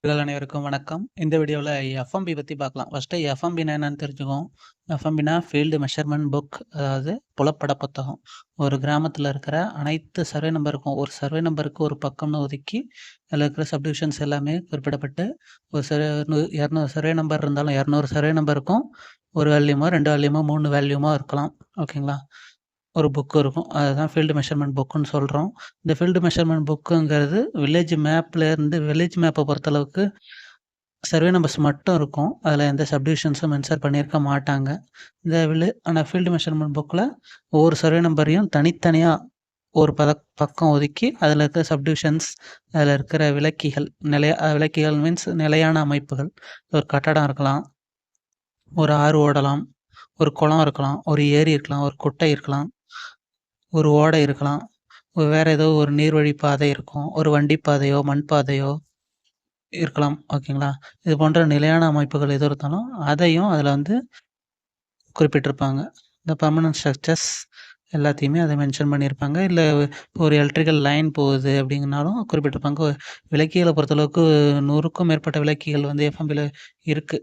அனைவருக்கும் வணக்கம். இந்த வீடியோல எஃப்எம்பி பத்தி பார்க்கலாம். ஃபர்ஸ்ட்டு எஃப்எம்பின்னா என்னன்னு தெரிஞ்சுக்குவோம். எஃப்எம்பின்னா ஃபீல்டு மெஷர்மென்ட் புக், அதாவது புலப்பட புத்தகம். ஒரு கிராமத்துல இருக்கிற அனைத்து சர்வே நம்பருக்கும், ஒரு சர்வே நம்பருக்கு ஒரு பக்கம்னு ஒதுக்கி, அதில இருக்கிற சப்டிவிஷன்ஸ் எல்லாமே குறிப்பிடப்பட்டு, ஒரு 200 சர்வே நம்பர் இருந்தாலும் 200 சர்வே நம்பருக்கும் 1 வேல்யூமோ, 2 வேல்யூமோ, 3 வேல்யூமோ இருக்கலாம். ஓகேங்களா? ஒரு புக் இருக்கும். அதுதான் ஃபீல்டு மெஷர்மென்ட் புக்குன்னு சொல்றோம். இந்த ஃபீல்டு மெஷர்மென்ட் புக்குங்கிறது வில்லேஜ் மேப்ப பொறுத்தளவுக்கு சர்வே நம்பர்ஸ் மட்டும் இருக்கும். அதில எந்த சப்டிவிஷன்ஸும் மென்ஷன் பண்ணியிருக்க மாட்டாங்க. ஆனா ஃபீல்டு மெஷர்மென்ட் புக்ல ஒவ்வொரு சர்வே நம்பரையும் தனித்தனியா ஒரு பக்கம் ஒதுக்கி, அதில இருக்கிற சப்டிவிஷன்ஸ், அதில இருக்கிற விலக்கிகள் மீன்ஸ் நிலையான அமைப்புகள். ஒரு கட்டடம் இருக்கலாம், ஒரு ஆறு ஓடலாம், ஒரு குளம் இருக்கலாம், ஒரு ஏரி இருக்கலாம், ஒரு குட்டை இருக்கலாம், ஒரு ஓடை இருக்கலாம். வேற ஏதோ ஒரு நீர்வழி பாதை இருக்கும். ஒரு வண்டி பாதையோ, மண் பாதையோ இருக்கலாம். ஓகேங்களா? இது போன்ற நிலையான அமைப்புகள் எது இருந்தாலும், அதையும் அதில வந்து குறிப்பிட்டிருப்பாங்க. இந்த பெர்மனன்ட் ஸ்ட்ரக்சர்ஸ் எல்லாத்தையுமே அத மென்ஷன் பண்ணியிருப்பாங்க. இல்ல ஒரு எலக்ட்ரிக்கல் லைன் போகுது அப்படிங்கனாலும் குறிப்பிட்டிருப்பாங்க. விளக்கிகள பொறுத்தளவுக்கு 100க்கும் மேற்பட்ட விளக்கிகள் வந்து எஃப்எம்பில இருக்கு.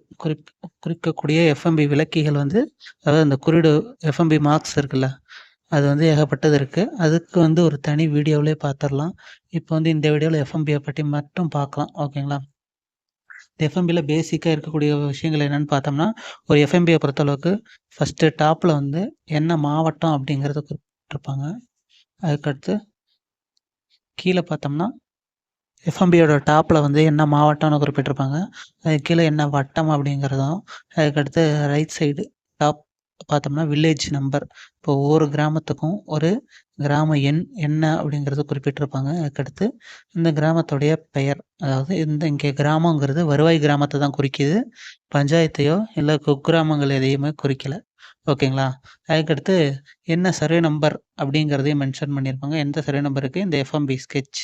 குறிக்கக்கூடிய எஃப்எம்பி விளக்கிகள் வந்து, அதாவது அந்த குறியீடு எஃப்எம்பி மார்க்ஸ் இருக்குல்ல, அது வந்து ஏகப்பட்டது இருக்கு. அதுக்கு வந்து ஒரு தனி வீடியோவிலே பார்த்துரலாம். இப்போ வந்து இந்த வீடியோல எஃப்எம்பிய பத்தி மட்டும் பார்க்கலாம். ஓகேங்களா? எஃப்எம்பில பேசிக்கா இருக்கக்கூடிய விஷயங்கள் என்னன்னு பார்த்தோம்னா, ஒரு எஃப்எம்பிய பொறுத்தளவுக்கு ஃபர்ஸ்ட்டு டாப்ல வந்து என்ன மாவட்டம் அப்படிங்கிறத குறிப்பிட்டிருப்பாங்க. அதுக்கடுத்து கீழ பார்த்தோம்னா, எஃப்எம்பியோட டாப்ல வந்து என்ன மாவட்டம்னு குறிப்பிட்டிருப்பாங்க. அதுக்கு கீழ என்ன வட்டம் அப்படிங்கிறதும், அதுக்கடுத்து ரைட் சைடு டாப் பார்த்தோம்னா வில்லேஜ் நம்பர். இப்போ ஒவ்வொரு கிராமத்துக்கும் ஒரு கிராம எண் என்ன அப்படிங்கிறத குறிப்பிட்டிருப்பாங்க. அதுக்கடுத்து இந்த கிராமத்துடைய பெயர். அதாவது இங்கே கிராமங்கிறது வருவாய் கிராமத்த தான் குறிக்குது. பஞ்சாயத்தையோ, இல்ல குக்கிராமங்கள் எதையுமே குறிக்கல. ஓகேங்களா? அதுக்கடுத்து என்ன சர்வே நம்பர் அப்படிங்கிறதையும் மென்ஷன் பண்ணியிருப்பாங்க. எந்த சர்வே நம்பருக்கு இந்த எஃப்எம்பி ஸ்கெட்ச்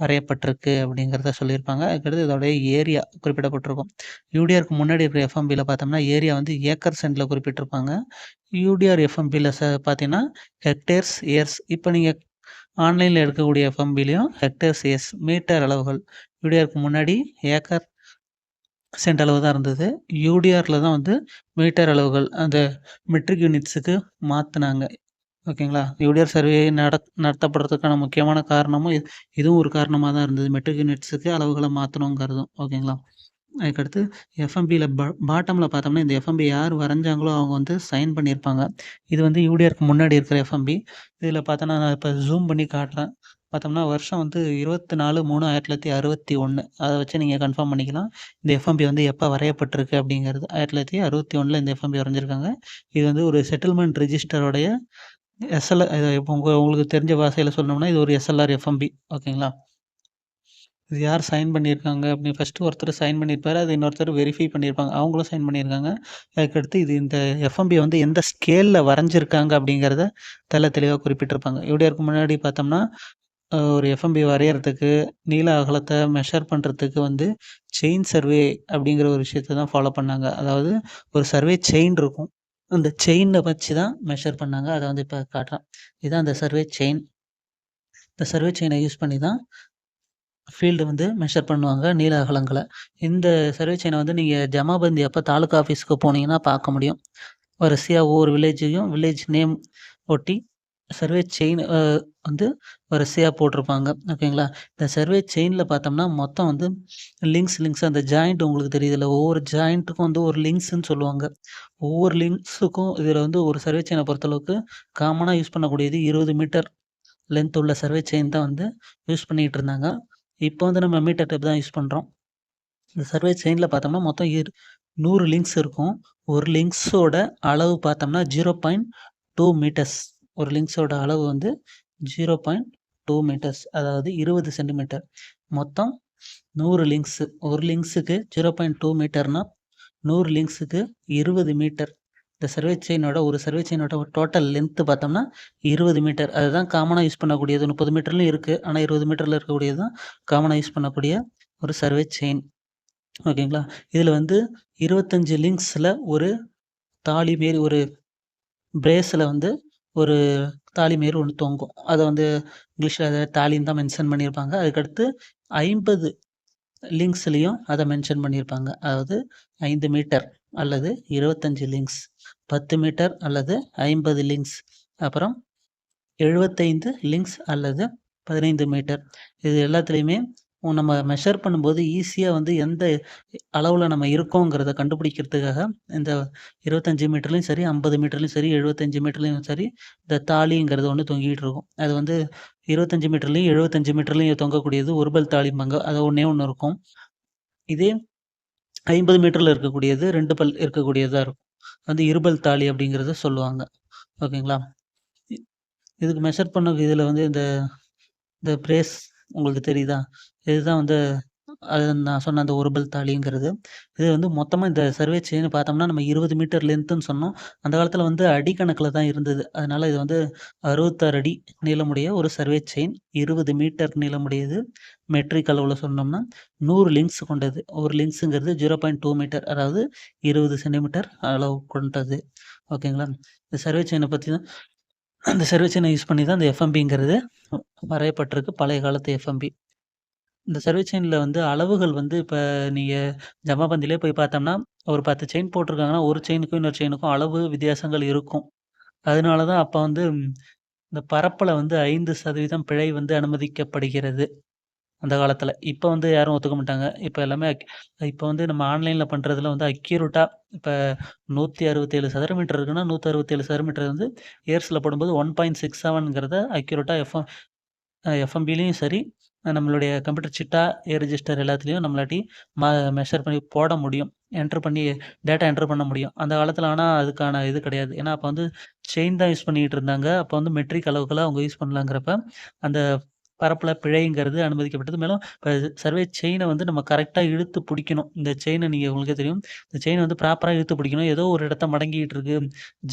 வரையப்பட்டிருக்கு அப்படிங்கிறத சொல்லியிருப்பாங்க. அதுக்கடுத்து இதோடைய ஏரியா குறிப்பிடப்பட்டிருக்கும். யூடிஆருக்கு முன்னாடி இருக்கிற எஃப்எம்பில பார்த்தோம்னா, ஏரியா வந்து ஏக்கர் சென்ட்ல குறிப்பிட்டிருப்பாங்க. யூடிஆர் எஃப்எம்பில பார்த்தீங்கன்னா, ஹெக்டேர்ஸ், இயர்ஸ். இப்ப நீங்க ஆன்லைன்ல எடுக்கக்கூடிய எஃப்எம்பிலயும் ஹெக்டேர்ஸ், இயர்ஸ் மீட்டர் அளவுகள். யூடிஆருக்கு முன்னாடி ஏக்கர், சென்ட் அளவு தான் இருந்தது. யூடிஆர்ல தான் வந்து மீட்டர் அளவுகள், அந்த மெட்ரிக் யூனிட்ஸுக்கு மாத்துனாங்க. ஓகேங்களா? யூடிஆர் சர்வே நடத்தப்படுறதுக்கான முக்கியமான காரணமும் இதுவும் ஒரு காரணமா தான் இருந்தது. மெட்ரிக் யூனிட்ஸுக்கு அளவுகள மாத்தணுங்கிறதும். ஓகேங்களா? அதுக்கடுத்து எஃப்எம்பில பாட்டம்ல பார்த்தோம்னா, இந்த எஃப்எம்பி யார் வரைஞ்சாங்களோ அவங்க வந்து சைன் பண்ணியிருப்பாங்க. இது வந்து யூடிஆருக்கு முன்னாடி இருக்கிற எஃப்எம்பி. இதில பார்த்தோன்னா, நான் இப்ப ஜூம் பண்ணி காட்டுறேன். பார்த்தோம்னா, வருஷம் வந்து 24/3/1961. அத வச்சு நீங்க கன்ஃபார்ம் பண்ணிக்கலாம். இந்த எஃப்எம்பி வந்து எப்ப வரையப்பட்டிருக்கு அப்படிங்கிறது. 1961ல இந்த எஃப்எம்பி வரைஞ்சிருக்காங்க. இது வந்து ஒரு செட்டில்மென்ட் ரிஜிஸ்டரோடைய இப்போ உங்களுக்கு தெரிஞ்ச பாஷையில சொல்லணும்னா, இது ஒரு எஸ்எல்ஆர் எஃப்எம்பி. ஓகேங்களா? இது யார் சைன் பண்ணியிருக்காங்க அப்படின்னு ஃபர்ஸ்ட்டு ஒருத்தர் சைன் பண்ணியிருப்பாரு. அது இன்னொருத்தர் வெரிஃபை பண்ணியிருப்பாங்க. அவங்களும் சைன் பண்ணியிருக்காங்க. அதுக்கடுத்து இந்த எஃப்எம்பி வந்து எந்த ஸ்கேல்ல வரைஞ்சிருக்காங்க அப்படிங்கிறத தெளிவா குறிப்பிட்டிருப்பாங்க. யூடிஆருக்கு முன்னாடி பார்த்தோம்னா, ஒரு எஃப்எம்பி வரையறதுக்கு, நீள அகலத்த மெஷர் பண்றதுக்கு வந்து செயின் சர்வே அப்படிங்கிற ஒரு விஷயத்த தான் ஃபாலோ பண்ணாங்க. அதாவது ஒரு சர்வே செயின் இருக்கும். அந்த செயின வச்சு தான் மெஷர் பண்ணாங்க. அத வந்து இப்ப காட்டுறேன். இதான் அந்த சர்வே செயின். இந்த சர்வே செயின யூஸ் பண்ணி தான் ஃபீல்டு வந்து மெஷர் பண்ணுவாங்க, நீள அகலங்கள. இந்த சர்வே செயின வந்து நீங்க ஜமாபந்தி அப்ப தாலுகா ஆஃபீஸ்க்கு போனீங்கன்னா பார்க்க முடியும். வரிசையா ஒவ்வொரு வில்லேஜையும் வில்லேஜ் நேம் ஒட்டி சர்வே செயின் வந்து வரிசையா போட்டிருப்பாங்க. ஓகேங்களா? இந்த சர்வே செயின்ல பார்த்தோம்னா, மொத்தம் வந்து லிங்க்ஸ் அந்த ஜாயிண்ட் உங்களுக்கு தெரியுதுல்ல, ஒவ்வொரு ஜாயிண்ட்டுக்கும் வந்து ஒரு லிங்க்ஸ்ன்னு சொல்லுவாங்க. ஒவ்வொரு லிங்க்ஸுக்கும் இதில வந்து ஒரு சர்வே செயின பொறுத்தளவுக்கு காமனா யூஸ் பண்ணக்கூடியது 20 மீட்டர் லென்த் உள்ள சர்வே செயின் தான் வந்து யூஸ் பண்ணிட்டு இருந்தாங்க. இப்போ வந்து நம்ம மீட்டர் டேப் தான் யூஸ் பண்றோம். இந்த சர்வே செயின்ல பார்த்தோம்னா, மொத்தம் 100 லிங்க்ஸ் இருக்கும். ஒரு லிங்க்ஸோட அளவு பார்த்தோம்னா 0.2 மீட்டர்ஸ். ஒரு லிங்க்ஸோட அளவு வந்து 0.2 மீட்டர்ஸ். அதாவது 20 சென்டிமீட்டர். மொத்தம் 100 லிங்க்ஸு. ஒரு லிங்க்ஸுக்கு 0.2 மீட்டர்னா, 100 லிங்க்ஸுக்கு 20 மீட்டர். இந்த ஒரு சர்வே செயினோட டோட்டல் லென்த் பார்த்தோம்னா 20 மீட்டர். அதுதான் காமனா யூஸ் பண்ணக்கூடியது. 30 மீட்டர்லயும் இருக்கு. ஆனா 20 மீட்டர்ல இருக்கக்கூடியது தான் காமனா யூஸ் பண்ணக்கூடிய ஒரு சர்வே செயின். ஓகேங்களா? இதில வந்து 25 லிங்க்ஸ்ல ஒரு தாலி மாரி ஒரு பிரேஸ்ல வந்து ஒரு தாலி மாரி ஒண்ணு தொங்கும். அத வந்து இங்கிலீஷ்ல அத தாலின்னு தான் மென்ஷன் பண்ணியிருப்பாங்க. அதுக்கடுத்து 50 லிங்க்ஸ்லயும் அத மென்ஷன் பண்ணியிருப்பாங்க. அதாவது 5 மீட்டர் அல்லது 25 லிங்க்ஸ், 10 மீட்டர் அல்லது 50 லிங்க்ஸ், அப்புறம் 75 லிங்க்ஸ் அல்லது 15 மீட்டர். இது எல்லாத்துலயுமே நம்ம மெஷர் பண்ணும்போது ஈஸியா வந்து எந்த அளவுல நம்ம இருக்கோங்கிறத கண்டுபிடிக்கிறதுக்காக இந்த 25 மீட்டர்லயும் சரி, 50 மீட்டர்லயும் சரி, 75 மீட்டர்லயும் சரி, இந்த தாலிங்கிறது ஒண்ணு தொங்கிட்டு இருக்கும். அது வந்து 25 மீட்டர்லயும், 75 மீட்டர்லயும் தொங்கக்கூடியது ஒருபல் தாலிம்பாங்க. அது ஒண்ணே ஒண்ணு இருக்கும். இதே 50 மீட்டர்ல இருக்கக்கூடியது 2 பல் இருக்கக்கூடியதா இருக்கும். வந்து இருபல் தாலி அப்படிங்கிறத சொல்லுவாங்க. ஓகேங்களா? இ இதுக்கு மெஷர் பண்ண இதுல வந்து இந்த இந்த பிரேஸ் உங்களுக்கு தெரியுதா? இதுதான் வந்து அது நான் சொன்ன அந்த ஒருபல் தாலிங்கிறது. இது வந்து மொத்தமா இந்த சர்வே செயின் பார்த்தோம்னா, நம்ம 20 மீட்டர் லென்த்துன்னு சொன்னோம். அந்த காலத்துல வந்து அடி கணக்குல தான் இருந்தது. அதனால இது வந்து 66 அடி நீளமுடைய ஒரு சர்வே செயின். 20 மீட்டர் நீளமுடையது. மெட்ரிக் அளவுல சொன்னோம்னா, 100 லிங்க்ஸ் கொண்டது. ஒரு லிங்க்ஸுங்கிறது 0.2 மீட்டர். அதாவது 20 சென்டிமீட்டர் அளவு கொண்டது. ஓகேங்களா? இந்த சர்வே செயின பத்தி தான் அந்த சர்வே செயின யூஸ் பண்ணி தான் இந்த எஃப்எம்பிங்கிறது வரையப்பட்டிருக்கு. பழைய காலத்து எஃப்எம்பி. இந்த சர்வே செயின்ல வந்து அளவுகள் வந்து இப்ப நீங்க ஜமாபந்திலே போய் பார்த்தோம்னா, ஒரு 10 செயின் போட்டிருக்காங்கன்னா, ஒரு செயினுக்கும் இன்னொரு செயினுக்கும் அளவு வித்தியாசங்கள் இருக்கும். அதனால தான் அப்ப வந்து இந்த பரப்புல வந்து 5% பிழை வந்து அனுமதிக்கப்படுகிறது. அந்த காலத்துல. இப்ப வந்து யாரும் ஒத்துக்க மாட்டாங்க. இப்ப எல்லாமே இப்ப வந்து நம்ம ஆன்லைன்ல பண்றதுல வந்து அக்யூரேட்டா இப்ப 167 சதுரமீட்டர் இருக்குன்னா, 167 சதுரமீட்டர் வந்து இயர்ஸ்ல போடும்போது 1.67ங்கிறத அக்யூரேட்டா எஃப்எம்பிலயும் சரி, நம்மளுடைய கம்ப்யூட்டர் சிட்டா, ஏ ரிஜிஸ்டர் எல்லாத்துலயும் நம்மளாட்டி ம மெஷர் பண்ணி போட முடியும். என்டர் பண்ணி டேட்டா என்டர் பண்ண முடியும். அந்த காலத்துல ஆனா அதுக்கான இது கிடையாது. ஏன்னா, அப்ப வந்து செயின் தான் யூஸ் பண்ணிட்டு இருந்தாங்க. அப்ப வந்து மெட்ரிக் அளவுக்கெல்லாம் அவங்க யூஸ் பண்ணலாங்கிறப்ப, அந்த பரப்புல பிழைங்கிறது அனுமதிக்கப்பட்டது. மேலும் இப்ப சர்வே செயின வந்து நம்ம கரெக்ட்டா இழுத்து புடிக்கணும். இந்த செயின நீங்க உங்களுக்கே தெரியும். இந்த செயின வந்து ப்ராப்பரா இழுத்து புடிக்கணும். ஏதோ ஒரு இடத்த மடங்கிட்டு இருக்கு.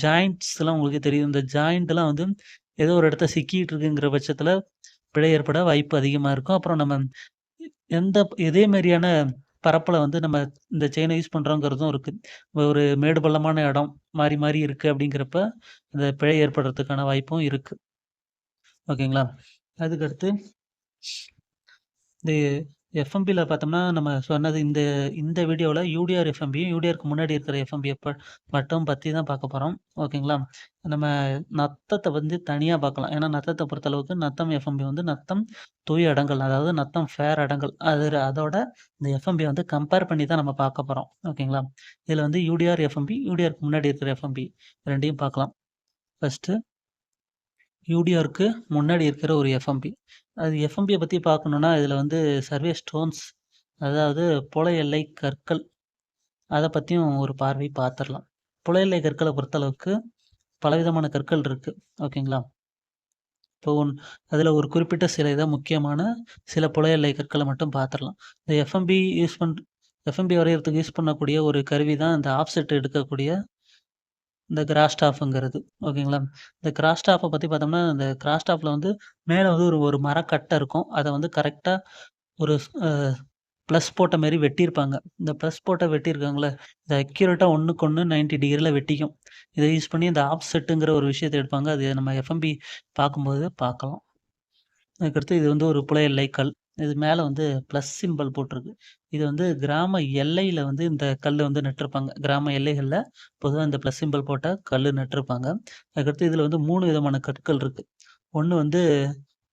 ஜாயிண்ட்ஸ்லாம் உங்களுக்கே தெரியும். இந்த ஜாயிண்ட்லாம் வந்து ஏதோ ஒரு இடத்த சிக்கிட்டு இருக்குங்கிற பட்சத்துல பிழை ஏற்பட வாய்ப்பு அதிகமா இருக்கும். அப்புறம் நம்ம எந்த இதே மாரியான பரப்புல வந்து நம்ம இந்த செயின யூஸ் பண்றோங்கிறதும் இருக்கு. ஒரு மேடு பள்ளமான இடம் மாறி, மாறி இருக்கு அப்படிங்கிறப்ப, இந்த பிழை ஏற்படுறதுக்கான வாய்ப்பும் இருக்கு. ஓகேங்களா? அதுக்கடுத்து இந்த எஃப்எம்பில பார்த்தோம்னா, நம்ம சொன்னது இந்த இந்த வீடியோல யூடிஆர் எஃப்எம்பியும், யூடிஆருக்கு முன்னாடி இருக்கிற எஃப்எம்பிய மட்டும் பத்தி தான் பார்க்க போறோம். ஓகேங்களா? நம்ம நத்தத்த வந்து தனியா பார்க்கலாம். ஏன்னா, நத்தத்த பொறுத்தளவுக்கு நத்தம் எஃப்எம்பி வந்து நத்தம் தூய அடங்கல். அதாவது நத்தம் ஃபேர் அடங்கல். அதோட இந்த எஃப்எம்பிய வந்து கம்பேர் பண்ணி தான் நம்ம பார்க்க போறோம். ஓகேங்களா? இதுல வந்து யூடிஆர் எஃப்எம்பி, யூடிஆருக்கு முன்னாடி இருக்கிற எஃப்எம்பி 2யும் பார்க்கலாம். ஃபர்ஸ்ட்டு யூடிஆருக்கு முன்னாடி இருக்கிற ஒரு எஃப்எம்பி. அது எஃப்எம்பிய பத்தி பார்க்கணும்னா, இதுல வந்து சர்வே ஸ்டோன்ஸ் அதாவது புல எல்லை கற்கள் அத பத்தியும் ஒரு பார்வை பார்த்துரலாம். புல எல்லை கற்கள பொறுத்தளவுக்கு பலவிதமான கற்கள் இருக்கு. ஓகேங்களா? இப்போ அதுல ஒரு குறிப்பிட்ட சில இத முக்கியமான சில புல எல்லை கற்கள மட்டும் பார்த்துரலாம். இந்த எஃப்எம்பி வரையறதுக்கு யூஸ் பண்ணக்கூடிய ஒரு கருவி தான் இந்த ஆஃப்செட் எடுக்கக்கூடிய இந்த கிராஸ்டாஃப்ங்கிறது. ஓகேங்களா? இந்த கிராஸ்டாஃப்ப பத்தி பார்த்தோம்னா, இந்த கிராஸ்டாஃப்ல வந்து மேல வந்து ஒரு ஒரு மரக்கட்ட இருக்கும். அத வந்து கரெக்ட்டா ஒரு அ ப்ளஸ் போட்ட மாரி வெட்டியிருப்பாங்க. இந்த ப்ளஸ் போட்ட வெட்டியிருக்காங்கல்ல, இது அக்யூரேட்டா ஒண்ணுக்கு ஒண்ணு 90 டிகிரில வெட்டிக்கும். இத யூஸ் பண்ணி இந்த ஆஃப்செட்டுங்கிற ஒரு விஷயத்த எடுப்பாங்க. அது நம்ம எஃப்எம்பி பார்க்கும்போது பார்க்கலாம். அதுக்கடுத்து இது வந்து ஒரு புல எல்லை கல். இது மேல வந்து பிளஸ் சிம்பல் போட்டிருக்கு. இது வந்து கிராம எல்லையில வந்து இந்த கல்லு வந்து நட்டிருப்பாங்க. கிராம எல்லைகள்ல பொதுவா இந்த பிளஸ் சிம்பல் போட்ட கல்லு நட்டிருப்பாங்க. அதுக்கடுத்து இதுல வந்து 3 விதமான கற்கள் இருக்கு. ஒண்ணு வந்து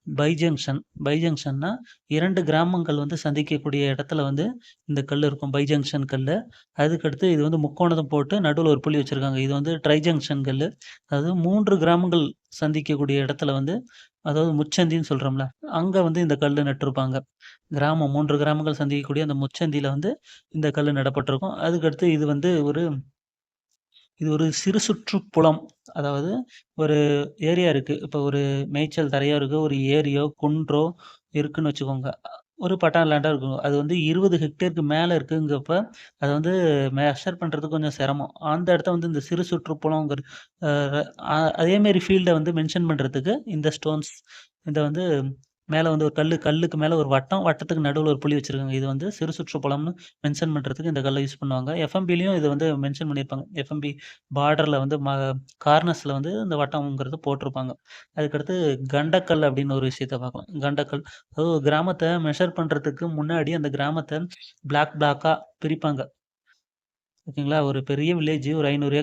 பைஜங்ஷன். பைஜங்ஷன்னா 2 கிராமங்கள் வந்து சந்திக்கக்கூடிய இடத்துல வந்து இந்த கல்லு இருக்கும். பைஜங்ஷன் கல்லு. அதுக்கடுத்து இது வந்து முக்கோணம் போட்டு நடுவுல ஒரு புள்ளி வச்சிருக்காங்க. இது வந்து ட்ரைஜங்ஷன் கல்லு. அதாவது 3 கிராமங்கள் சந்திக்கக்கூடிய இடத்துல வந்து அதாவது முச்சந்தின்னு சொல்றோம்ல, அங்க வந்து இந்த கல்லு நட்டிருப்பாங்க. கிராமம் 3 கிராமங்கள் சந்திக்கக்கூடிய அந்த முச்சந்தில வந்து இந்த கல்லு நடப்பட்டிருக்கும். அதுக்கடுத்து இது ஒரு சிறு சுற்றுப்புலம். அதாவது ஒரு ஏரியா இருக்கு. இப்ப ஒரு மேய்ச்சல் தரையோ இருக்கு. ஒரு ஏரியோ, குன்றோ இருக்குன்னு வச்சுக்கோங்க. ஒரு பட்டான் லேண்டா இருக்கும். அது வந்து 20 ஹெக்டேருக்கு மேல இருக்குங்கப்ப, அத வந்து மெஷர் பண்றது கொஞ்சம் சிரமம். அந்த இடத்த வந்து இந்த சிறு சுற்றுப்புலம்ங்கிற அ அதே மாரி ஃபீல்ட வந்து மென்ஷன் பண்றதுக்கு இந்த ஸ்டோன்ஸ் இத வந்து மேல வந்து ஒரு கல்லுக்கு மேல ஒரு வட்டம், வட்டத்துக்கு நடுவுல ஒரு புள்ளி வச்சிருக்காங்க. இது வந்து சிறு சுற்றுப்புலம்னு மென்ஷன் பண்றதுக்கு இந்த கல்ல யூஸ் பண்ணுவாங்க. எஃப்எம்பிலயும் இது வந்து மென்ஷன் பண்ணியிருப்பாங்க. எஃப்எம்பி பார்டர்ல வந்து கார்னர்ஸ்ல வந்து இந்த வட்டம்ங்கிறது போட்டிருப்பாங்க. அதுக்கடுத்து கண்டக்கல் அப்படின்னு ஒரு விஷயத்த பார்க்கலாம். கண்டக்கல் அதாவது கிராமத்த மெஷர் பண்றதுக்கு முன்னாடி அந்த கிராமத்த பிளாக்கா பிரிப்பாங்க. ஓகேங்களா? ஒரு பெரிய வில்லேஜ் ஒரு 500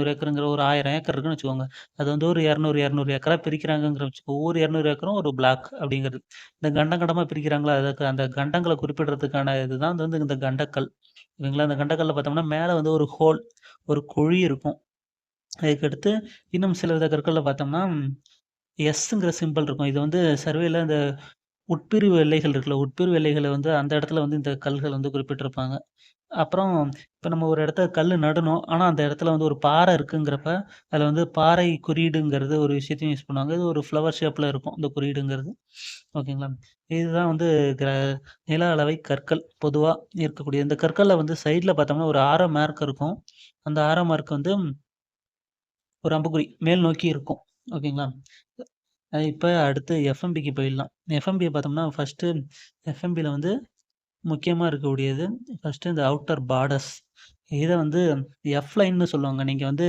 ஏக்கருங்கிற ஒரு 1000 ஏக்கர் இருக்குன்னு வச்சுக்கோங்க. அது வந்து ஒரு 200 ஏக்கரா பிரிக்கிறாங்கங்கிற வச்சுக்கோ. ஒவ்வொரு 200 ஏக்கரும் ஒரு பிளாக் அப்படிங்கிறது. இந்த கண்டம் கண்டமா பிரிக்கிறாங்களா, அதுக்கு அந்த கண்டங்கள குறிப்பிடுறதுக்கான இதுதான் வந்து இந்த கண்டக்கல். ஓகேங்களா? அந்த கண்டக்கல்ல பார்த்தோம்னா, மேல வந்து ஒரு ஹோல், ஒரு குழி இருக்கும். அதுக்கடுத்து இன்னும் சில வித கற்கள்ல பார்த்தோம்னா, எஸ்ங்கிற சிம்பல் இருக்கும். இது வந்து சர்வேல இந்த உட்பிரிவு எல்லைகள் இருக்குல்ல, உட்பிரிவு எல்லைகள வந்து அந்த இடத்துல வந்து இந்த கல்கள் வந்து குறிப்பிட்டிருப்பாங்க. அப்புறம் இப்ப நம்ம ஒரு இடத்துல கல்லு நடணும். ஆனா, அந்த இடத்துல வந்து ஒரு பாறை இருக்குங்கிறப்ப, அதுல வந்து பாறை குறியீடுங்கிறது ஒரு விஷயத்தையும் யூஸ் பண்ணுவாங்க. இது ஒரு ஃப்ளவர் ஷேப்ல இருக்கும், இந்த குறியீடுங்கிறது. ஓகேங்களா? இதுதான் வந்து கிர நில அளவை கற்கள் பொதுவா இருக்கக்கூடிய இந்த கற்கள்ல வந்து சைடுல பார்த்தோம்னா, ஒரு ஆரோ மார்க் இருக்கும். அந்த ஆரோ மார்க் வந்து ஒரு அம்புக்குறி மேல் நோக்கி இருக்கும். ஓகேங்களா? இப்ப அடுத்து எஃப்எம்பிக்கு போயிடலாம். எஃப்எம்பிய பார்த்தோம்னா, ஃபர்ஸ்ட்டு எஃப்எம்பில வந்து முக்கியமா இருக்கக்கூடியது, ஃபர்ஸ்ட்டு இந்த அவுட்டர் பார்டர்ஸ். இத வந்து எஃப் லைன்னு சொல்லுவாங்க. நீங்க வந்து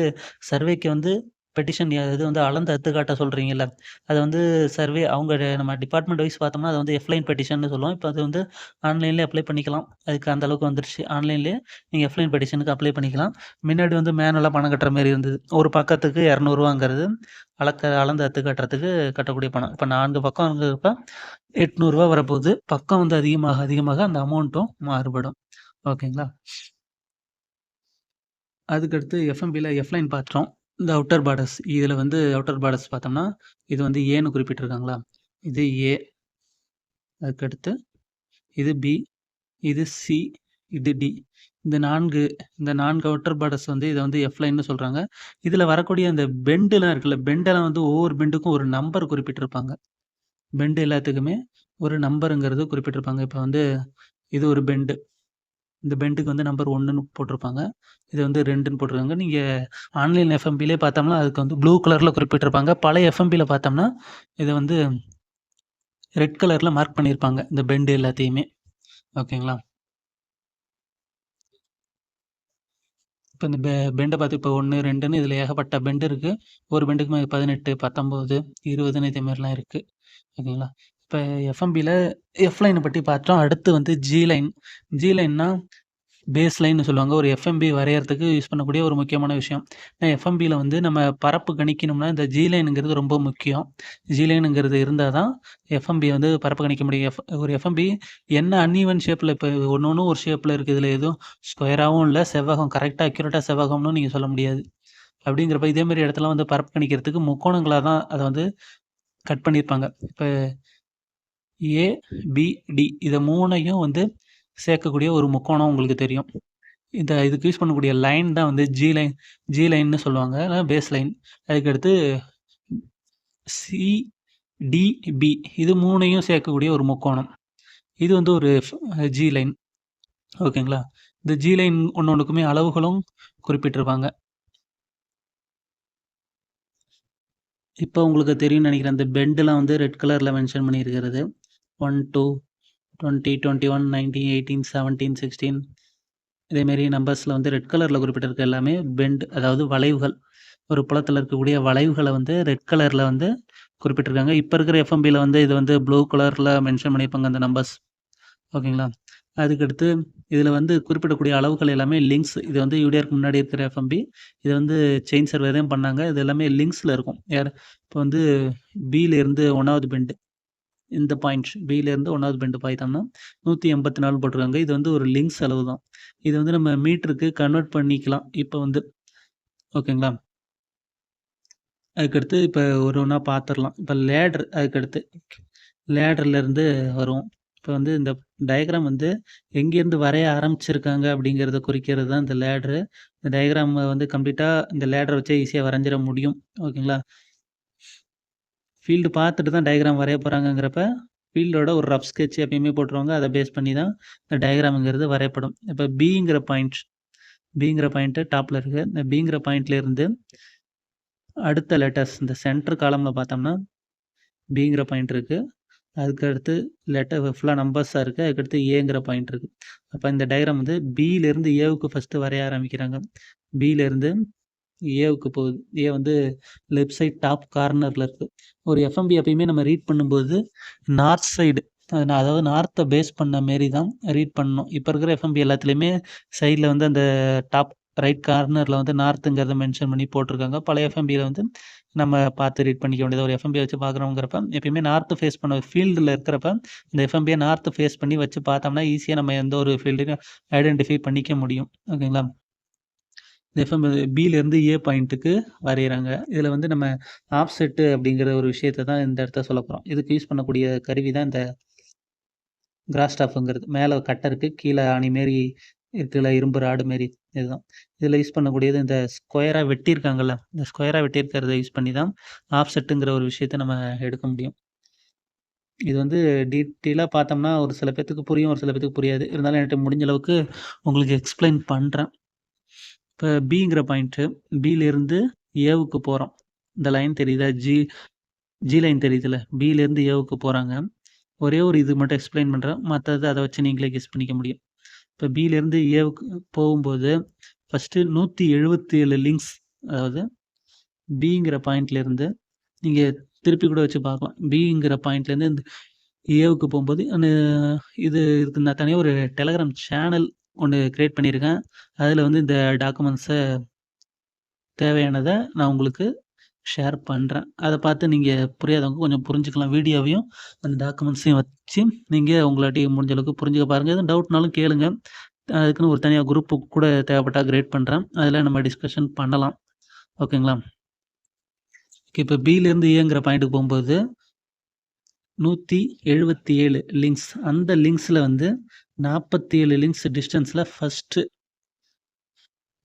சர்வேக்கு வந்து பெட்டிஷன் இது வந்து அளந்து அத்துக்காட்ட சொல்றீங்கல்ல, அத வந்து சர்வே அவங்க நம்ம டிபார்ட்மெண்ட் வைஸ் பார்த்தோம்னா, அத வந்து எஃப் லைன் பெட்டிஷன்னு சொல்லுவோம். இப்ப அது வந்து ஆன்லைன்லயே அப்ளை பண்ணிக்கலாம். அதுக்கு அந்த அளவுக்கு வந்துருச்சு. ஆன்லைன்லயே நீங்க எஃப் லைன் பெட்டிஷனுக்கு அப்ளை பண்ணிக்கலாம். முன்னாடி வந்து மேனுவலா பணம் கட்டுற மாரி இருந்தது. ஒரு பக்கத்துக்கு ரூ. 200ங்கிறது அளந்து அத்துக்காட்டுறதுக்கு கட்டக்கூடிய பணம். இப்ப 4 பக்கம்ங்கிறப்ப ரூ. 800 வரப்போகுது. பக்கம் வந்து அதிகமாக அந்த அமௌண்ட்டும் மாறுபடும். ஓகேங்களா? அதுக்கடுத்து எஃப்எம்பில எஃப் லைன் பார்த்துட்டோம். இந்த அவுட்டர் பார்டர்ஸ். இதுல வந்து அவுட்டர் பார்டர்ஸ் பார்த்தோம்னா, இது வந்து ஏன்னு குறிப்பிட்டிருக்காங்களா? இது ஏ. அதுக்கடுத்து இது பி, இது சி, இது டி. இந்த 4 அவுட்டர் பார்டர்ஸ் வந்து இத வந்து எஃப் லைன்னு சொல்றாங்க. இதுல வரக்கூடிய அந்த பெண்டுலாம் இருக்குல்ல, பெண்டெல்லாம் வந்து ஒவ்வொரு பெண்டுக்கும் ஒரு நம்பர் குறிப்பிட்டிருப்பாங்க. பெண்ட் எல்லாத்துக்குமே ஒரு நம்பருங்கிறது குறிப்பிட்டிருப்பாங்க. இப்ப வந்து இது ஒரு பெண்டு. இந்த பெண்டுக்கு வந்து நம்பர் 1ன்னு போட்டிருப்பாங்க. இது வந்து 2ன்னு போட்டிருக்காங்க. நீங்க ஆன்லைன் எஃப்எம்பிலே பார்த்தோம்னா, அதுக்கு வந்து ப்ளூ கலர்ல குறிப்பிட்டிருப்பாங்க. பழைய எஃப்எம்பில பார்த்தோம்னா, இத வந்து ரெட் கலர்ல மார்க் பண்ணியிருப்பாங்க. இந்த பெண்ட் எல்லாத்தையுமே. ஓகேங்களா? இப்ப இந்த பெண்ட பார்த்து இப்ப 1, 2ன்னு இதுல ஏகப்பட்ட பெண்ட் இருக்கு. ஒரு பெண்டுக்கு 18, 19, 20ன்னு இதே மாரிலாம் இருக்கு. ஓகேங்களா? இப்ப எஃப்எம்பில எஃப் லைன பத்தி பார்த்தோம். அடுத்து வந்து ஜி லைன். ஜி லைன்னா பேஸ் லைன்னு சொல்லுவாங்க. ஒரு எஃப்எம்பி வரையறதுக்கு யூஸ் பண்ணக்கூடிய ஒரு முக்கியமான விஷயம். எஃப்எம்பில வந்து நம்ம பரப்பு கணிக்கணும்னா, இந்த ஜி லைனுங்கிறது ரொம்ப முக்கியம். ஜி லைனுங்கிறது இருந்தா தான் எஃப்எம்பி வந்து பரப்பு கணிக்க முடியும். ஒரு எஃப்எம்பி என்ன அன்ஈவன் ஷேப்ல இப்ப ஒண்ணொண்ணும் ஒரு ஷேப்ல இருக்கு. இதுல எதுவும் ஸ்கொயராவும் இல்ல, செவ்வகம் கரெக்ட்டா அக்யூரேட்டா செவ்வகம்னு நீங்க சொல்ல முடியாது. அப்படிங்கிறப்ப இதே மாரி இடத்துலலாம் வந்து பரப்பு கணிக்கிறதுக்கு முக்கோணங்களா தான் அத வந்து கட் பண்ணியிருப்பாங்க. இப்ப ஏ, பி, டி இத 3யும் வந்து சேர்க்கக்கூடிய ஒரு முக்கோணம் உங்களுக்கு தெரியும். இதுக்கு யூஸ் பண்ணக்கூடிய லைன் தான் வந்து ஜி லைன்னு சொல்லுவாங்க. Base line. அதுக்கடுத்து சிடிபி இது 3யும் சேர்க்கக்கூடிய ஒரு முக்கோணம். இது வந்து ஒரு ஜி லைன். ஓகேங்களா? இந்த ஜி லைன் ஒண்ணொண்ணுக்குமே அளவுகளும் குறிப்பிட்டிருப்பாங்க. இப்ப உங்களுக்கு தெரியும்னு நெனைக்கிறேன். அந்த பெண்ட்லாம் வந்து ரெட் கலர்ல மென்ஷன் பண்ணியிருக்கிறது. 1, 2, 20, 21, 19, 18, 17, 16 இதேமாரி நம்பர்ஸ்ல வந்து ரெட் கலர்ல குறிப்பிட்டிருக்க எல்லாமே பெண்ட் அதாவது வளைவுகள். ஒரு புலத்துல இருக்கக்கூடிய வளைவுகள வந்து ரெட் கலர்ல வந்து குறிப்பிட்டிருக்காங்க. இப்ப இருக்கிற எஃப்எம்பில வந்து இது வந்து ப்ளூ கலர்ல மென்ஷன் பண்ணியிருப்பாங்க அந்த நம்பர்ஸ். ஓகேங்களா? அதுக்கடுத்து இதுல வந்து குறிப்பிடக்கூடிய அளவுகள் எல்லாமே லிங்க்ஸ். இது வந்து யூடிஆர்க்கு முன்னாடி இருக்கிற எஃப்எம்பி. இது வந்து செயின் சர்வே தான் பண்ணாங்க. இது எல்லாமே லிங்க்ஸ்ல இருக்கும். இப்ப வந்து பில இருந்து 1வது பெண்ட். இந்த பாயிண்ட் பில இருந்து 1வது பெண்ட் பார்த்தோம்னா 184 போட்டிருக்காங்க. இது வந்து ஒரு லிங்க்ஸ் அளவு தான். இது வந்து நம்ம மீட்டருக்கு கன்வெர்ட் பண்ணிக்கலாம். இப்ப வந்து ஓகேங்களா? அதுக்கடுத்து இப்ப ஒரு ஒண்ணா பார்த்துரலாம். இப்ப லேடர் அதுக்கடுத்து. லேடர்லேருந்து வருவோம். இப்ப வந்து இந்த டயகிராம் வந்து எங்கேருந்து வரைய ஆரம்பிச்சிருக்காங்க அப்படிங்கிறத குறிக்கிறது தான் இந்த லேடரு. இந்த டயகிராம வந்து கம்ப்ளீட்டா இந்த லேடர வச்சே ஈஸியா வரைஞ்சிட முடியும். ஓகேங்களா? ஃபீல்டு பார்த்துட்டு தான் டயகிராம் வரைய போறாங்கங்கிறப்ப, ஃபீல்டோட ஒரு ரஃப் ஸ்கெட்ச் எப்பயுமே போட்டுருவாங்க. அத பேஸ் பண்ணி தான் இந்த டயகிராம்ங்கிறது வரையப்படும். இப்ப பிங்கிற பாயிண்ட் டாப்ல இருக்கு. இந்த பிங்கிற பாயிண்ட்லேருந்து அடுத்த லெட்டர்ஸ் இந்த சென்டர் காலம்ல பார்த்தோம்னா, பிங்கிற பாயிண்ட் இருக்கு. அதுக்கடுத்து லெட்டர் ஃபுல்லாக நம்பர்ஸாக இருக்குது. அதுக்கடுத்து ஏங்கிற பாயிண்ட் இருக்குது. அப்போ இந்த டயக்ராம் வந்து பியிலேருந்து ஏவுக்கு ஃபஸ்ட்டு வரைய ஆரம்பிக்கிறாங்க. பியிலேருந்து ஏவுக்கு போகுது. ஏ வந்து லெஃப்ட் சைட் டாப் கார்னரில் இருக்குது. ஒரு எஃப்எம்பி எப்பயுமே நம்ம ரீட் பண்ணும்போது நார்த் சைடு, அதாவது நார்த்தை பேஸ் பண்ண மாரி தான் ரீட் பண்ணணும். இப்போ இருக்கிற எஃப்எம்பி எல்லாத்துலேயுமே சைடில் வந்து அந்த டாப் ரைட் கார்னரில் வந்து நார்த்துங்கிறத மென்ஷன் பண்ணி போட்டிருக்காங்க. பழைய எஃப்எம்பியில் வந்து நம்ம பார்த்து ரீட் பண்ணிக்க வேண்டியது. ஒரு எஃப்எம்பி வச்சு பார்க்குறோங்கிறப்ப எப்பயுமே நார்த்து ஃபேஸ் பண்ண ஃபீல்டில் இருக்கிறப்ப இந்த எஃப்எம்பியை நார்த்து ஃபேஸ் பண்ணி வச்சு பார்த்தோம்னா ஈஸியாக நம்ம எந்த ஒரு ஃபீல்டையும் ஐடென்டிஃபை பண்ணிக்க முடியும். ஓகேங்களா? இந்த எஃப்எம் பியிலேருந்து ஏ பாயிண்ட்டுக்கு வரைகிறாங்க. இதில் வந்து நம்ம ஆஃப்செட்டு அப்படிங்கிற ஒரு விஷயத்த தான் இந்த இடத்துல சொல்ல போகிறோம். இதுக்கு யூஸ் பண்ணக்கூடிய கருவி தான் இந்த கிராஸ்டாஃப்ங்கிறது. மேலே கட்டை இருக்குது, கீழே ஆணி மாரி இருக்குல்ல, இரும்பு ராடு மாரி, இதுதான். இதில் யூஸ் பண்ணக்கூடியது இந்த ஸ்கொயராக வெட்டியிருக்காங்கல்ல, இந்த ஸ்கொயராக வெட்டியிருக்கிறத யூஸ் பண்ணி தான் ஆஃப்செட்டுங்கிற ஒரு விஷயத்த நம்ம எடுக்க முடியும். இது வந்து டீட்டெயிலாக பார்த்தோம்னா ஒரு சில பேத்துக்கு புரியும், ஒரு சில பேத்துக்கு புரியாது. இருந்தாலும் என்கிட்ட முடிஞ்ச அளவுக்கு உங்களுக்கு எக்ஸ்பிளைன் பண்ணுறேன். இப்போ பிங்கிற பாயிண்ட்டு, பியிலேருந்து ஏவுக்கு போகிறோம். இந்த லைன் தெரியுதா? ஜி லைன் தெரியுதுல்ல, பியிலேருந்து ஏவுக்கு போகிறாங்க. ஒரே ஒரு இது மட்டும் எக்ஸ்பிளைன் பண்ணுறேன். மற்றது அதை வச்சு நீங்களே கெஸ் பண்ணிக்க முடியும். இப்போ பியிலேருந்து ஏவுக்கு போகும்போது ஃபஸ்ட்டு 177 லிங்க்ஸ், அதாவது பிங்கிற பாயிண்ட்லேருந்து நீங்கள் திருப்பி கூட வச்சு பார்க்கலாம். பிங்கிற பாயிண்ட்லேருந்து இந்த ஏவுக்கு போகும்போது இதுக்கு நான் தனியாக ஒரு டெலகிராம் சேனல் ஒன்று க்ரியேட் பண்ணியிருக்கேன். அதில் வந்து இந்த டாக்குமெண்ட்ஸை தேவையானதை நான் உங்களுக்கு ஷேர் பண்ணுறேன். அதை பார்த்து நீங்கள் புரியாதவங்க கொஞ்சம் புரிஞ்சுக்கலாம். வீடியோவையும் அந்த டாக்குமெண்ட்ஸையும் வச்சு நீங்கள் உங்களாட்டி முடிஞ்ச அளவுக்கு புரிஞ்சுக்க பாருங்கள். எதுவும் டவுட்னாலும் கேளுங்க. அதுக்குன்னு ஒரு தனியாக குரூப்பு கூட தேவைப்பட்டால் கிரியேட் பண்ணுறேன். அதில் நம்ம டிஸ்கஷன் பண்ணலாம். ஓகேங்களா? இப்போ பியிலேருந்து ஏங்கிற பாயிண்ட்டுக்கு போகும்போது 177 லிங்க்ஸ். அந்த லிங்க்ஸில் வந்து 47 லிங்க்ஸ் டிஸ்டன்ஸில் ஃபஸ்ட்டு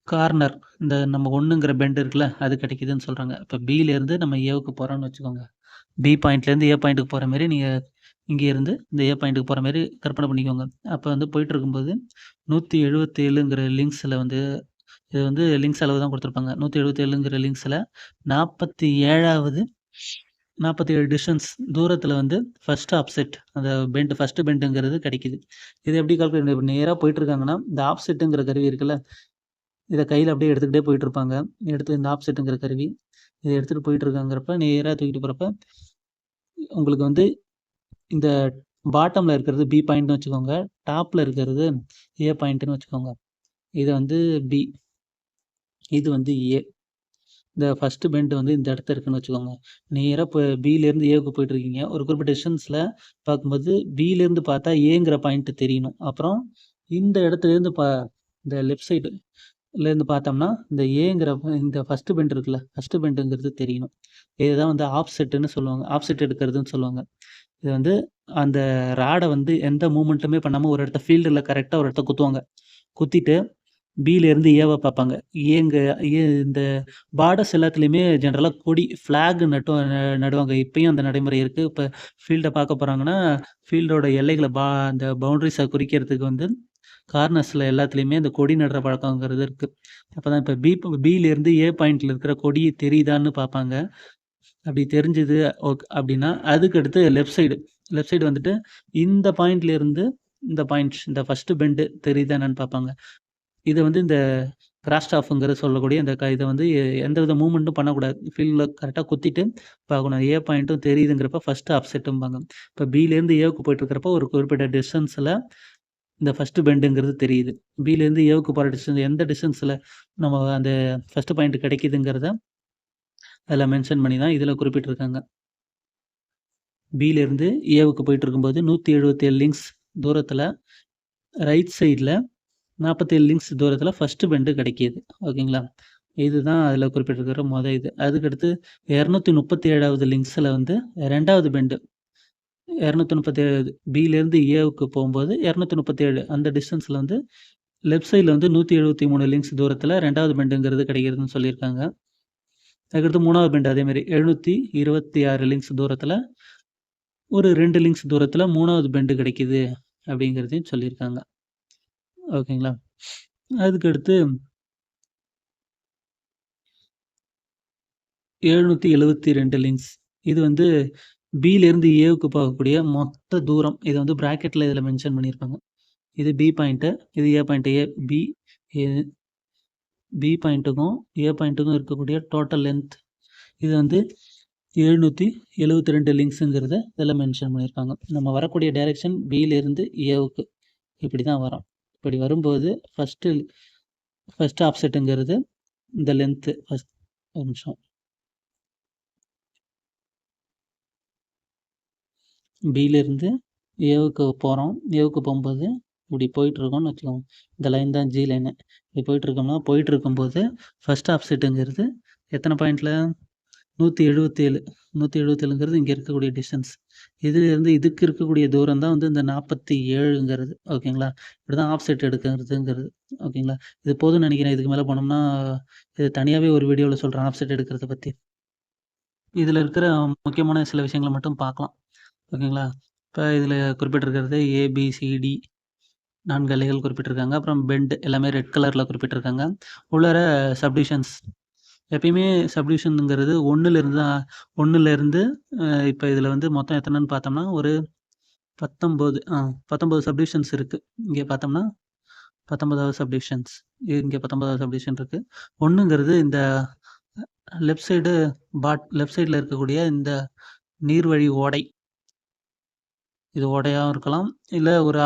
கார்னர், இந்த நம்ம 1ங்கிற பெண்ட் இருக்குல்ல, அது கிடைக்குதுன்னு சொல்கிறாங்க. இப்போ பியிலேருந்து நம்ம ஏவுக்கு போகிறோம்னு வச்சுக்கோங்க. பி பாயிண்ட்லேருந்து ஏ பாயிண்ட்டுக்கு போகிற மாரி நீங்கள் இங்கேருந்து இந்த ஏ பாயிண்ட்டுக்கு போகிற மாரி கற்பனை பண்ணிக்கோங்க. அப்போ வந்து போயிட்டுருக்கும்போது 177ங்கிற லிங்க்ஸில் வந்து இது வந்து லிங்க்ஸ் அளவு தான் கொடுத்துருப்பாங்க. 177ங்கிற லிங்க்ஸில் 47வது 47 டிஸ்டன்ஸ் தூரத்தில் வந்து ஃபஸ்ட்டு ஆப்செட், அந்த பெண்ட் ஃபஸ்ட்டு பெண்டுங்கிறது கிடைக்குது. இது எப்படி கால்குலேட் இப்போ நேராக போயிட்டுருக்காங்கன்னா இந்த ஆப்செட்டுங்கிற கருவி இருக்குல்ல, இதை கையில் அப்படியே எடுத்துக்கிட்டே போயிட்டுருப்பாங்க. எடுத்து இந்த ஆப்செட்டுங்கிற கருவி இதை எடுத்துகிட்டு போயிட்டுருக்காங்கிறப்ப நேராக தூக்கிட்டு போகிறப்ப உங்களுக்கு வந்து இந்த பாட்டமில் இருக்கிறது பி பாயிண்ட்னு வச்சுக்கோங்க. டாப்பில் இருக்கிறது ஏ பாயிண்ட்டுன்னு வச்சுக்கோங்க. இது வந்து பி, இது வந்து ஏ. இந்த ஃபஸ்ட்டு பெண்ட் வந்து இந்த இடத்துல இருக்குன்னு வச்சுக்கோங்க. நேராக இப்போ பியிலேருந்து ஏவுக்கு போயிட்டுருக்கீங்க. ஒரு குறிப்பிட்ட டிஸ்டன்ஸில் பார்க்கும்போது பியிலேருந்து பார்த்தா ஏங்கிற பாயிண்ட் தெரியணும். அப்புறம் இந்த இடத்துலேருந்து இந்த லெஃப்ட் சைடுலேருந்து பார்த்தோம்னா இந்த ஏங்கிற இந்த ஃபஸ்ட்டு பெண்ட் இருக்குல்ல, ஃபஸ்ட்டு பெண்டுங்கிறது தெரியணும். இதுதான் வந்து ஆஃப்செட்டுன்னு சொல்லுவாங்க. ஆஃப்செட் எடுக்கிறதுன்னு சொல்லுவாங்க. இது வந்து அந்த ராடை வந்து எந்த மூவ்மெண்ட்டுமே பண்ணாமல் ஒரு இடத்த ஃபீல்டில் கரெக்டாக ஒரு இடத்த குத்துவாங்க. குத்திட்டு பியிலேருந்து ஏவை பார்ப்பாங்க. இந்த பார்டர்ஸ் எல்லாத்துலேயுமே ஜென்ரலாக கொடி ஃப்ளாக் நடுவாங்க. இப்பயும் அந்த நடைமுறை இருக்குது. இப்போ ஃபீல்டை பார்க்க போகிறாங்கன்னா ஃபீல்டோட எல்லைகளை அந்த பவுண்ட்ரிஸை குறிக்கிறதுக்கு வந்து கார்னர்ஸில் எல்லாத்துலேயுமே இந்த கொடி நடுற பழக்கங்கிறது இருக்குது. அப்போ தான் இப்போ பியிலேருந்து ஏ பாயிண்ட்டில் இருக்கிற கொடி தெரியுதான்னு பார்ப்பாங்க. அப்படி தெரிஞ்சுது அப்படின்னா அதுக்கடுத்து லெஃப்ட் சைடு வந்துட்டு இந்த பாயிண்ட்லேருந்து இந்த பாயிண்ட்ஸ், இந்த ஃபஸ்ட்டு பெண்டு தெரியுதா என்னன்னு பார்ப்பாங்க. இதை வந்து இந்த கிராஸ்டாஃப்ங்கிற சொல்லக்கூடிய இந்த இதை வந்து எந்த வித மூவ்மெண்ட்டும் பண்ணக்கூடாது. ஃபீல்டில் கரெக்டாக குத்திட்டு பார்க்கணும். ஏ பாயிண்ட்டும் தெரியுதுங்கிறப்ப ஃபஸ்ட்டு ஆப்செட்டும்பாங்க. இப்போ பியிலேருந்து ஏவுக்கு போயிட்டுருக்கிறப்ப ஒரு குறிப்பிட்ட டிஸ்டன்ஸில் இந்த ஃபஸ்ட்டு பெண்டுங்கிறது தெரியுது. பியிலேருந்து ஏவுக்கு போகிற டிஸ்டன்ஸ் எந்த டிஸ்டன்ஸில் நம்ம அந்த ஃபஸ்ட்டு பாயிண்ட் கிடைக்குதுங்கிறத அதில் மென்ஷன் பண்ணி தான் இதில் குறிப்பிட்டிருக்காங்க. பியிலேருந்து ஏவுக்கு போயிட்டுருக்கும்போது 177 லிங்க்ஸ் தூரத்தில் ரைட் சைடில் 47 லிங்க்ஸ் தூரத்தில் ஃபஸ்ட்டு பெண்டு கிடைக்கிது. ஓகேங்களா? இதுதான் அதில் குறிப்பிட்டிருக்கிற இது. அதுக்கடுத்து 237வது லிங்க்ஸில் வந்து 2வது பெண்டு 237 பியிலேருந்து ஏவுக்கு போகும்போது 237 அந்த டிஸ்டன்ஸில் வந்து லெஃப்ட் சைடில் வந்து 173 லிங்க்ஸ் தூரத்தில் 2வது பெண்டுங்கிறது கிடைக்கிறதுன்னு சொல்லியிருக்காங்க. அதுக்கடுத்து 3வது பெண்டு அதேமாரி 726 லிங்க்ஸ் தூரத்தில் ஒரு 2 லிங்க்ஸ் தூரத்தில் 3வது பெண்டு கிடைக்குது அப்படிங்கிறதையும் சொல்லியிருக்காங்க. ஓகேங்களா? அதுக்கடுத்து 772 லிங்க்ஸ். இது வந்து பியிலேருந்து ஏவுக்கு போகக்கூடிய மொத்த தூரம் இதை வந்து ப்ராக்கெட்டில் இதில் மென்ஷன் பண்ணியிருப்பாங்க. இது பி பாயிண்ட்டு, இது ஏ பாயிண்ட்டு. பி பாயிண்ட்டுக்கும் ஏ பாயிண்ட்டுக்கும் இருக்கக்கூடிய டோட்டல் லென்த் இது வந்து 772 லிங்க்ஸுங்கிறத இதில் மென்ஷன் பண்ணியிருக்காங்க. நம்ம வரக்கூடிய டைரெக்ஷன் பியிலேருந்து ஏவுக்கு இப்படி தான் வரும். இப்படி வரும்போது ஃபஸ்ட்டு ஆப்செட்டுங்கிறது இந்த லென்த்து. ஒரு நிமிஷம். பியிலேருந்து ஏவுக்கு போகிறோம். ஏவுக்கு போகும்போது இப்படி போயிட்டுருக்கோம்னு வச்சுக்கோங்க. இந்த லைன் தான் ஜி லைனு. இப்படி போயிட்டுருக்கோம்னா போயிட்டுருக்கும்போது ஃபஸ்ட் ஆப்செட்டுங்கிறது எத்தனை பாயிண்டில் 177. 177ங்கிறது இங்கே இருக்கக்கூடிய டிஸ்டன்ஸ். இதிலேருந்து இதுக்கு இருக்கக்கூடிய தூரம் தான் வந்து இந்த 47ங்கிறது. ஓகேங்களா? இப்படி தான் ஆஃப்செட் எடுக்கிறதுங்கிறது. ஓகேங்களா? இது போதும்னு நினைக்கிறேன். இதுக்கு மேலே போனோம்னா இது தனியாகவே ஒரு வீடியோவில் சொல்கிறேன் ஆஃப்செட் எடுக்கிறத பற்றி. இதில் இருக்கிற முக்கியமான சில விஷயங்களை மட்டும் பார்க்கலாம். ஓகேங்களா? இப்போ இதில் குறிப்பிட்டிருக்கிறது ஏபிசிடி 4 எல்லைகள் குறிப்பிட்டிருக்காங்க. அப்புறம் பெண்ட் எல்லாமே ரெட் கலரில் குறிப்பிட்டிருக்காங்க. உள்ளார சப்டிவிஷன்ஸ் எப்பயுமே சப்டிவிஷனுங்கிறது 1லேருந்து இப்போ இதில் வந்து மொத்தம் எத்தனைன்னு பார்த்தோம்னா ஒரு 19 சப்டிவிஷன்ஸ் இருக்குது. இங்கே பார்த்தோம்னா 19வது சப்டிவிஷன்ஸ். இங்கே 19வது சப்டிவிஷன் இருக்குது. 1ங்கிறது இந்த லெஃப்ட் சைடில் இருக்கக்கூடிய இந்த நீர்வழி ஓடை. இது ஓடையாகவும் இருக்கலாம், இல்லை ஒரு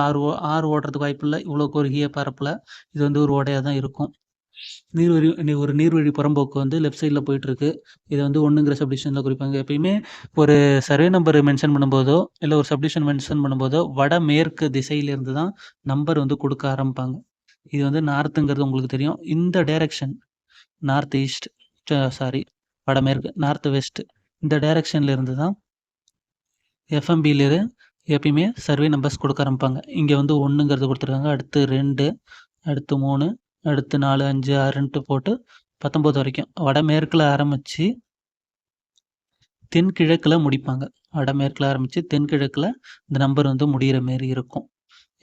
ஆறு ஓடுறதுக்கு வாய்ப்பு இல்லை. இவ்வளோ குறுகிய பரப்பில் இது வந்து ஒரு ஓடையாக தான் இருக்கும். ஒரு நீர்வழி புறம்போக்கு வந்து லெஃப்ட் சைடில் போயிட்டுருக்கு. இதை வந்து 1ங்கிற சப்டிவிஷனில் குறிப்பாங்க. எப்பயுமே ஒரு சர்வே நம்பர் மென்ஷன் பண்ணும்போதோ இல்லை ஒரு சப்டிவிஷன் மென்ஷன் பண்ணும்போதோ வடமேற்கு திசையிலேருந்து தான் நம்பர் வந்து கொடுக்க ஆரம்பிப்பாங்க. இது வந்து நார்த்துங்கிறது உங்களுக்கு தெரியும். இந்த டைரக்ஷன் நார்த் ஈஸ்ட் வடமேற்கு நார்த் வெஸ்ட் இந்த டைரக்ஷன்லேருந்து தான் எஃப்எம்பியிலேருந்து எப்பயுமே சர்வே நம்பர்ஸ் கொடுக்க ஆரம்பிப்பாங்க. இங்கே வந்து 1ங்கிறது கொடுத்துருக்காங்க, அடுத்து 2, அடுத்து 3, அடுத்து 4, 5, 6ன்ட்டு போட்டு 19 வரைக்கும் வடமேற்கில் ஆரம்பித்து தென்கிழக்கில் முடிப்பாங்க. வடமேற்கில் ஆரம்பித்து தென்கிழக்கில் இந்த நம்பர் வந்து முடிகிற மாரி இருக்கும்.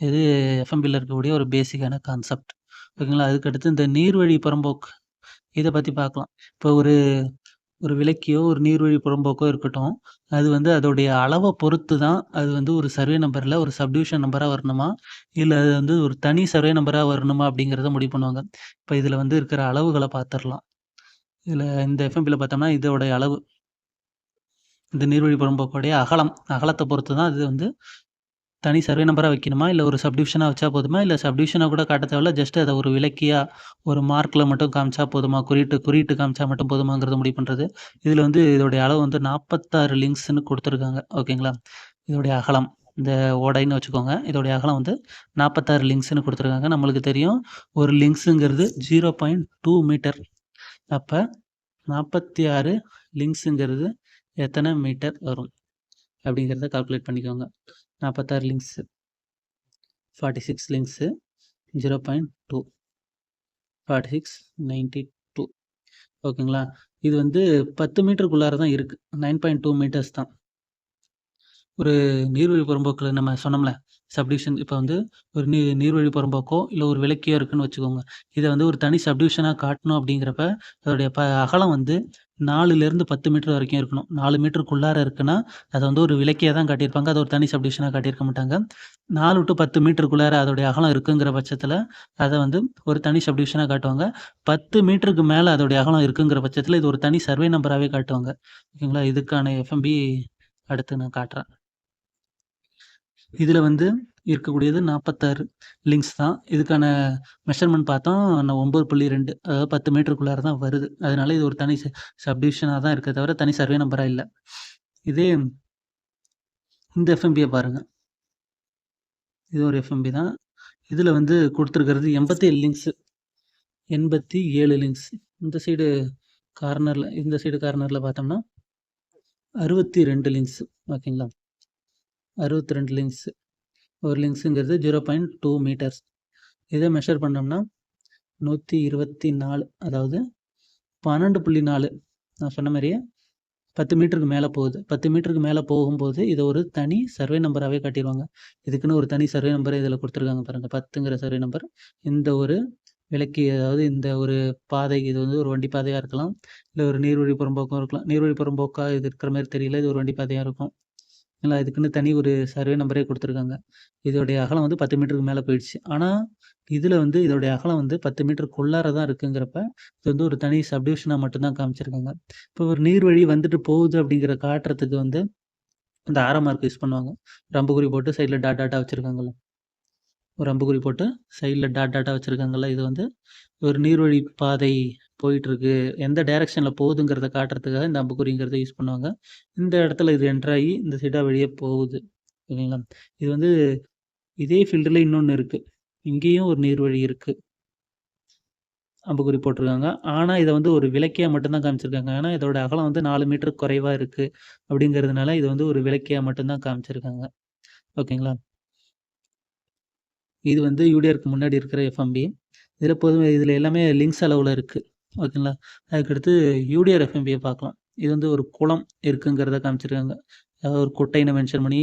இது எஃப்எம்பியில் இருக்கக்கூடிய ஒரு பேசிக்கான கான்செப்ட். ஓகேங்களா? அதுக்கடுத்து இந்த நீர்வழி புறம்போக்கு இதை பற்றி பார்க்கலாம். இப்போ ஒரு விளக்கியோ ஒரு நீர்வழி புறம்போக்கோ இருக்கட்டும், அது வந்து அதோடைய அளவை பொறுத்து தான் அது வந்து ஒரு சர்வே நம்பரில் ஒரு சப்டிவிஷன் நம்பராக வரணுமா, இல்லை அது வந்து ஒரு தனி சர்வே நம்பராக வரணுமா அப்படிங்கிறத முடிவு பண்ணுவாங்க. இப்போ இதில் வந்து இருக்கிற அளவுகளை பார்த்துடலாம். இதில் இந்த எஃப்எம்பியில் பார்த்தோம்னா இதோடைய அளவு, இந்த நீர்வழி புறம்போக்கோடைய அகலத்தை பொறுத்து தான் அது வந்து தனி சர்வே நம்பராக வைக்கணுமா, இல்லை ஒரு சப்டிவிஷனாக வச்சா போதுமா, இல்லை சப்டிவிஷனாக கூட காட்ட தேவையில்ல, ஜஸ்ட் அதை ஒரு விளக்கியாக ஒரு மார்க்கில் மட்டும் காமிச்சா போதுமா, குறியீட்டு காமிச்சா மட்டும் போதுமாங்கிறத முடிவு பண்ணுறது. இதில் வந்து இதோடைய அளவு வந்து 46 லிங்க்ஸ்னு கொடுத்துருக்காங்க. ஓகேங்களா? இதோடைய அகலம் இந்த ஓடைன்னு வச்சுக்கோங்க. இதோடைய அகலம் வந்து 46 லிங்க்ஸ்னு கொடுத்துருக்காங்க. நம்மளுக்கு தெரியும் ஒரு லிங்க்ஸுங்கிறது 0.2 மீட்டர். அப்போ 46 லிங்க்ஸுங்கிறது எத்தனை மீட்டர் வரும் அப்படிங்கிறத கால்குலேட் பண்ணிக்கோங்க. 46 லிங்க்ஸு 46 லிங்க்ஸு 0.2 46 92. ஓகேங்களா? இது வந்து 10 மீட்டருக்குள்ளார தான் இருக்குது. 9.2 மீட்டர்ஸ் தான். ஒரு நீர்வழி புறம்போக்கில் நம்ம சொன்னோம்ல சப்டிவிஷன். இப்போ வந்து ஒரு நீர்வழி புறம்போக்கோ இல்லை ஒரு விளக்கியோ இருக்குன்னு வச்சுக்கோங்க. இதை வந்து ஒரு தனி சப்டிவிஷனாக காட்டணும் அப்படிங்கிறப்ப அதோடைய அகலம் வந்து 4லேருந்து 10 மீட்டர் வரைக்கும் இருக்கணும். 4 மீட்டருக்குள்ளார இருக்குன்னா அதை வந்து ஒரு விளக்கியாக தான் காட்டியிருப்பாங்க. அதை ஒரு தனி சப்டிவிஷனாக காட்டியிருக்க மாட்டாங்க. 4 to 10 மீட்டருக்குள்ளார அதோடைய அகலம் இருக்குங்கிற பட்சத்தில் அதை வந்து ஒரு தனி சப்டிவிஷனாக காட்டுவாங்க. 10 மீட்டருக்கு மேலே அதோடைய அகலம் இருக்குங்கிற பட்சத்தில் இது ஒரு தனி சர்வே நம்பராகவே காட்டுவாங்க. ஓகேங்களா? இதுக்கான எஃப்எம்பி அடுத்து நான் காட்டுறேன். இதில் வந்து இருக்கக்கூடியது 46 லிங்க்ஸ் தான். இதுக்கான மெஷர்மெண்ட் பார்த்தோம் 9.2, அதாவது 10 மீட்டருக்குள்ளார தான் வருது. அதனால இது ஒரு தனி சப்டிவிஷனாக தான் இருக்கே தவிர தனி சர்வே நம்பராக இல்லை. இதே இந்த எஃப்எம்பியை பாருங்கள். இது ஒரு எஃப்எம்பி தான். இதில் வந்து கொடுத்துருக்கிறது 87 லிங்க்ஸு 87 லிங்க்ஸ். இந்த சைடு கார்னரில் பார்த்தோம்னா 62 லிங்க்ஸு. ஓகேங்களா? 62 லிங்க்ஸு. ஒரு லிங்க்ஸுங்கிறது 0.2 மீட்டர்ஸ். இதை மெஷர் பண்ணோம்னா 124, அதாவது 12.4. நான் சொன்ன மாதிரியே 10 மீட்டருக்கு மேலே போகுது. 10 மீட்டருக்கு மேலே போகும்போது இதை ஒரு தனி சர்வே நம்பராகவே காட்டிடுவாங்க. இதுக்குன்னு ஒரு தனி சர்வே நம்பர் இதில் கொடுத்துருக்காங்க பாருங்கள், 10ங்கிற சர்வே நம்பர். இந்த ஒரு விளக்கி, அதாவது இந்த ஒரு பாதை, இது வந்து ஒரு வண்டி பாதையாக இருக்கலாம், இல்லை ஒரு நீர்வழி புறம்போக்கம் இருக்கலாம். நீர்வழி புறம்போக்காக இது இருக்கிற மாதிரி தெரியல, இது ஒரு வண்டி பாதையாக இருக்கும். இல்ல இதுக்குன்னு தனி ஒரு சர்வே நம்பரே குடுத்துருக்காங்க. இதோடைய அகலம் வந்து 10 மீட்டருக்கு மேல போயிடுச்சு. ஆனா, இதுல வந்து இதோடைய அகலம் வந்து 10 மீட்டருக்குள்ளார தான் இருக்குங்கிறப்ப, இது வந்து ஒரு தனி சப்டிவிஷனா மட்டும் தான் காமிச்சிருக்காங்க. இப்போ ஒரு நீர்வழி வந்துட்டு போகுது அப்படிங்கிற காட்டுறதுக்கு வந்து, இந்த ஆரோ மார்க் யூஸ் பண்ணுவாங்க. ஒரு அம்புக்குறி போட்டு சைடுல டாட் டாட்டா வச்சிருக்காங்கல்ல. ஒரு அம்புக்குறி போட்டு சைடுல டாட் டாட்டா வச்சிருக்காங்கல்ல. இது வந்து ஒரு நீர்வழி பாதை போயிட்டுருக்கு. எந்த டைரக்ஷன்ல போகுதுங்கிறத காட்டுறதுக்காக இந்த அம்புக்குறிங்கிறத யூஸ் பண்ணுவாங்க. இந்த இடத்துல இது என்டர் ஆகி இந்த சைடா வெளிய போகுது. ஓகேங்களா? இது வந்து இதே ஃபீல்டுல இன்னொன்னு இருக்கு. இங்கேயும் ஒரு நீர்வழி இருக்கு. அம்புக்குறி போட்டிருக்காங்க. ஆனா, இத வந்து ஒரு விளக்கியா மட்டும் தான் காமிச்சிருக்காங்க. ஏன்னா, இதோட அகலம் வந்து 4 மீட்டருக்கு குறைவா இருக்கு. அப்படிங்கிறதுனால, இது வந்து ஒரு விளக்கியா மட்டும் தான் காமிச்சிருக்காங்க. ஓகேங்களா? இது வந்து யூடிஆருக்கு முன்னாடி இருக்கிற எஃப்எம்பி. இதில எல்லாமே லிங்க்ஸ் அளவுல இருக்கு. ஓகேங்களா? அதுக்கடுத்து யூடிஆர் எஃப்எம்பிய பார்க்கலாம். இது வந்து ஒரு குளம் இருக்குங்கிறத காமிச்சிருக்காங்க. அதாவது ஒரு குட்டைன்னு மென்ஷன் பண்ணி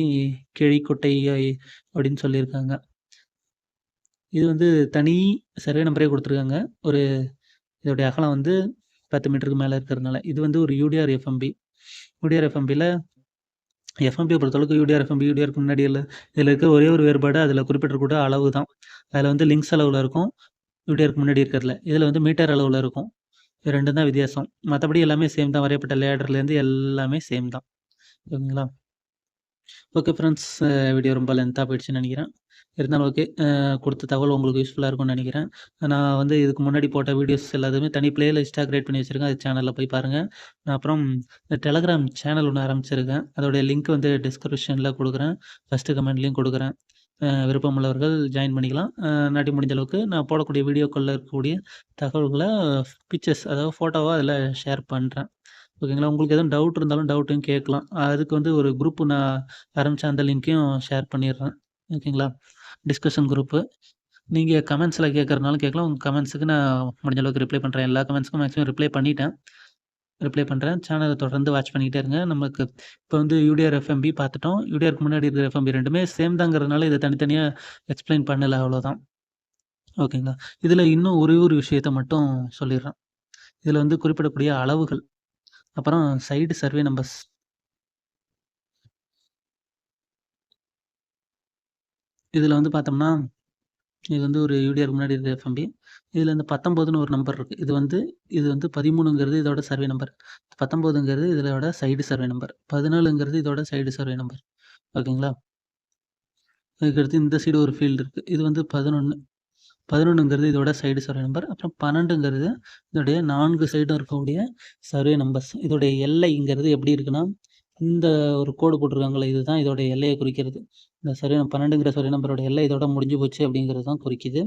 கிழிக்குட்டை அப்படின்னு சொல்லியிருக்காங்க. இது வந்து தனி சர்வே நம்பரே குடுத்துருக்காங்க. ஒரு இதோடைய அகலம் வந்து 10 மீட்டருக்கு மேல இருக்கிறதுனால. இது வந்து ஒரு யூடிஆர் எஃப்எம்பி. யூடிஆர் எஃப்எம்பில எஃப்எம்பிய பொறுத்தளவுக்கு யூடிஆர், எஃப்எம்பி, யூடிஆருக்கு முன்னாடி இதில இருக்க ஒரே ஒரு வேறுபாடு அதில குறிப்பிட்டிருக்கக்கூடிய அளவு தான். அதில வந்து லிங்க்ஸ் அளவுல இருக்கும். யூடிஆருக்கு முன்னாடி இருக்கிறதுல. இதில வந்து மீட்டர் அளவுல இருக்கும். இது 2ம் தான் வித்தியாசம். மத்தபடி எல்லாமே சேம் தான். வரையப்பட்ட லேடர்லேருந்து எல்லாமே சேம் தான். ஓகேங்களா? Okay friends. வீடியோ ரொம்ப லென்த்தா போயிடுச்சுன்னு நெனைக்கிறேன். இருந்தாலும் ஓகே. குடுத்த தகவல் உங்களுக்கு யூஸ்ஃபுல்லா இருக்கும்னு நெனைக்கிறேன். நான் வந்து இதுக்கு முன்னாடி போட்ட வீடியோஸ் எல்லாத்தையுமே தனி பிளேலிஸ்ட்டா கிரியேட் பண்ணி வச்சிருக்கேன். அது சேனல்ல போய் பாருங்க. நான் அப்புறம் இந்த டெலகிராம் சேனல் ஒண்ணு ஆரம்பிச்சிருக்கேன். அதோடைய லிங்க் வந்து டிஸ்கிரிப்ஷன்ல குடுக்குறேன். ஃபர்ஸ்ட்டு கமெண்ட்லயும் குடுக்குறேன். விருப்பம் உள்ளவர்கள் ஜாயின் பண்ணிக்கலாம். இல்லாட்டி முடிஞ்ச அளவுக்கு நான் போடக்கூடிய வீடியோக்குள்ள இருக்கக்கூடிய தகவல்கள பிக்சர்ஸ் அதாவது ஃபோட்டோவா அதில ஷேர் பண்றேன். ஓகேங்களா? உங்களுக்கு எதுவும் டவுட் இருந்தாலும் டவுட்டையும் கேட்கலாம். அதுக்கு வந்து ஒரு குரூப் நான் ஆரம்பிச்சேன். அந்த லிங்க்கையும் ஷேர் பண்ணிடுறேன். ஓகேங்களா? Discussion group. நீங்க கமெண்ட்ஸ்ல கேட்கறனாலும் கேட்கலாம். உங்க கமெண்ட்ஸுக்கு நான் முடிஞ்ச அளவுக்கு ரிப்ளை பண்றேன். எல்லா கமெண்ட்ஸ்க்கும் மேக்ஸிமம் ரிப்ளை பண்ணிட்டேன். ரிப்ளை பண்றேன். சேனல தொடர்ந்து வாட்ச் பண்ணிக்கிட்டே இருங்க. நமக்கு இப்போ வந்து யூடிஆர் எஃப்எம்பி பார்த்துட்டோம். யூடிஆருக்கு முன்னாடி இருக்கிற எஃப்எம்பி 2மே சேம் தாங்கிறதுனால இத தனித்தனியா எக்ஸ்ப்ளைன் பண்ணல அவ்வளோதான். ஓகேங்களா? இதில இன்னும் ஒரே ஒரு விஷயத்த மட்டும் சொல்லிர்றேன். இதில வந்து குறிப்பிடக்கூடிய அளவுகள், அப்புறம் சைடு சர்வே நம்பர்ஸ். இதில வந்து பார்த்தோம்னா, இது வந்து ஒரு யூடிஆருக்கு முன்னாடி இருக்கிற எஃப்எம்பி. இதில இந்த 19ன்னு ஒரு நம்பர் இருக்கு. இது வந்து 13ங்கிறது இதோட சர்வே நம்பர். 19ங்கிறது இதோட சைடு சர்வே நம்பர். 14ங்கிறது இதோட சைடு சர்வே நம்பர். ஓகேங்களா? அதுக்கடுத்து இந்த சைடு ஒரு ஃபீல்டு இருக்கு. இது வந்து 11. 11ங்கிறது இதோட சைடு சர்வே நம்பர். அப்புறம் 12ங்கிறது இதோடைய 4 சைடும் இருக்கக்கூடிய சர்வே நம்பர்ஸ். இதோடைய எல்லைங்கிறது எப்படி இருக்குன்னா, இந்த ஒரு கோடு போட்டிருக்காங்கல்ல, இதுதான் இதோட எல்லைய குறிக்கிறது. இந்த சர்வே 12ங்கிற சர்வே நம்பரோட எல்லை இதோட முடிஞ்சு போச்சு அப்படிங்கிறது தான் குறிக்குது.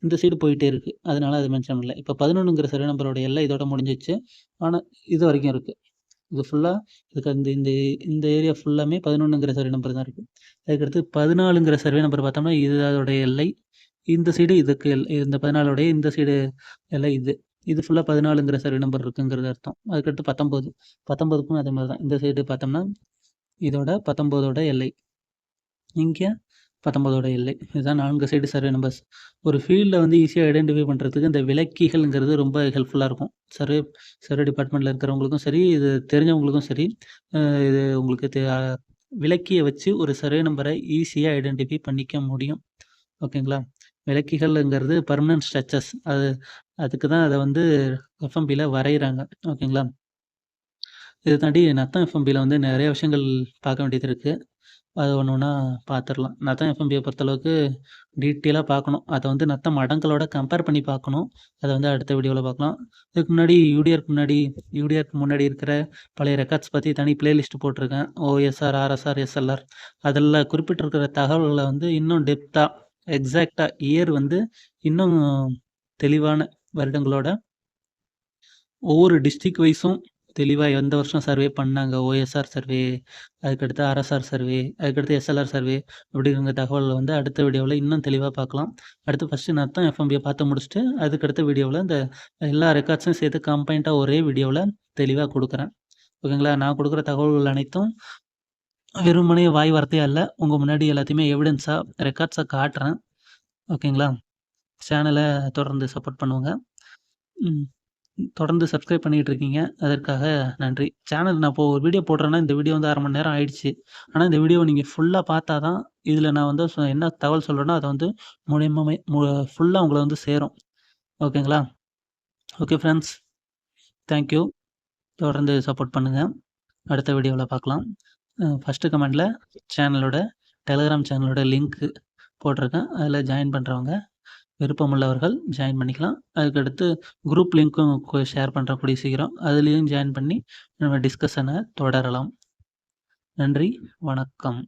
இந்த சைடு போயிட்டே இருக்கு. அதனால அத மென்ஷன் பண்ணல. இப்ப 11ங்கிற சர்வே நம்பரோட எல்லை இதோட முடிஞ்சிருச்சு. ஆனா, இது வரைக்கும் இருக்கு. இது ஃபுல்லா இதுக்கு இந்த இந்த இந்த ஏரியா ஃபுல்லாமே 11ங்கிற சர்வே நம்பர் தான் இருக்கு. அதுக்கடுத்து 14ங்கிற சர்வே நம்பர் பார்த்தோம்னா, இது அதோட எல்லை. இந்த சைடு இதுக்கு இந்த 14உடைய இந்த சைடு எல்லை இது. இது ஃபுல்லா 14ங்கிற சர்வே நம்பர் இருக்குங்கிறது அர்த்தம். அதுக்கடுத்து 19. 19க்கும் அதே மாரி தான். இந்த சைடு பார்த்தோம்னா, இதோட 19ஓட எல்லை. இங்க 19ஓட எல்லை. இதுதான் 4 சைடு சர்வே நம்பர்ஸ். ஒரு ஃபீல்ட வந்து ஈஸியா ஐடென்டிஃபை பண்றதுக்கு இந்த விளக்கிகள்ங்கிறது ரொம்ப ஹெல்ப்ஃபுல்லா இருக்கும். சர்வே டிபார்ட்மெண்ட்ல இருக்கிறவங்களுக்கும் சரி, இது தெரிஞ்சவங்களுக்கும் சரி, அ இது உங்களுக்கு விளக்கிய வச்சு ஒரு சர்வே நம்பர ஈஸியா ஐடென்டிஃபை பண்ணிக்க முடியும். ஓகேங்களா? விளக்கிகள்ங்கிறது பெர்மனன்ட் ஸ்ட்ரக்சர்ஸ். அதுக்கு தான் அத வந்து எஃப்எம்பில வரையிறாங்க. ஓகேங்களா? இத தாண்டி நத்தம் எஃப்எம்பில வந்து நெறைய விஷயங்கள் பார்க்க வேண்டியது இருக்கு. அத ஒண்ணு ஒண்ணா பார்த்துரலாம். நத்தம் எஃப்எம்பிய பொறுத்தளவுக்கு டீட்டெயிலா பார்க்கணும். அத வந்து நத்தம் மடங்களோட கம்பேர் பண்ணி பார்க்கணும். அத வந்து அடுத்த வீடியோல பார்க்கலாம். இதுக்கு முன்னாடி யூடிஆர்க்கு முன்னாடி இருக்கிற பழைய ரெக்கார்ட்ஸ் பத்தி தனி பிளேலிஸ்ட் போட்டிருக்கேன். ஓஎஸ்ஆர், ஆர்எஸ்ஆர், எஸ்எல்ஆர் அதில குறிப்பிட்டிருக்கிற தகவல்கள வந்து இன்னும் டெப்த்தா, எக்ஸாக்ட்டா இயர் வந்து இன்னும் தெளிவான வருடங்களோட ஒவ்வொரு டிஸ்ட்ரிக்ட் வைஸும் தெளிவா எந்த வருஷம் சர்வே பண்ணாங்க. ஓஎஸ்ஆர் சர்வே, அதுக்கடுத்து ஆர்எஸ்ஆர் சர்வே, அதுக்கடுத்து எஸ்எல்ஆர் சர்வே அப்படிங்கிற தகவல் வந்து அடுத்த வீடியோல இன்னும் தெளிவா பார்க்கலாம். அடுத்து ஃபர்ஸ்ட்டு நத்தம் எஃப்எம்பிய பார்த்து முடிச்சுட்டு, அதுக்கடுத்த வீடியோல இந்த எல்லா ரெக்கார்ட்ஸும் சேர்த்து கம்பைன்டா ஒரே வீடியோல தெளிவா குடுக்குறேன். ஓகேங்களா? நான் குடுக்குற தகவல்கள் அனைத்தும் வெறுமனே வாய் வார்த்தையா இல்ல. உங்க முன்னாடி எல்லாத்தையுமே எவிடன்ஸா, ரெக்கார்ட்ஸா காட்டுறேன். ஓகேங்களா? சேனல தொடர்ந்து சப்போர்ட் பண்ணுங்க. ம். தொடர்ந்து சப்ஸ்கிரைப் பண்ணிட்டு இருக்கீங்க. அதற்காக நன்றி. சேனல் நான் இப்போ ஒரு வீடியோ போடுறேன்னா, இந்த வீடியோ வந்து 1/2 மணி நேரம் ஆயிடுச்சு. ஆனா, இந்த வீடியோவ நீங்க ஃபுல்லா பார்த்தா தான், இதில நான் வந்து என்ன தகவல் சொல்றேனோ, அத வந்து முழுமையுமே ஃபுல்லா உங்கள வந்து சேரும். ஓகேங்களா? Okay friends. Thank you. தொடர்ந்து சப்போர்ட் பண்ணுங்க. அடுத்த வீடியோல பார்க்கலாம். ஃபர்ஸ்ட்டு கமெண்ட்ல சேனலோட டெலகிராம் சேனலோட லிங்க் போட்டிருக்கேன். அதில ஜாயின் பண்றவங்க விருப்பமுள்ளவர்கள் ஜாயின் பண்ணிக்கலாம். அதுக்கடுத்து குரூப் லிங்க்கும் ஷேர் பண்றேன் கூடிய சீக்கிரம். அதிலயும் ஜாயின் பண்ணி நம்ம டிஸ்கஷன தொடரலாம். நன்றி, வணக்கம்.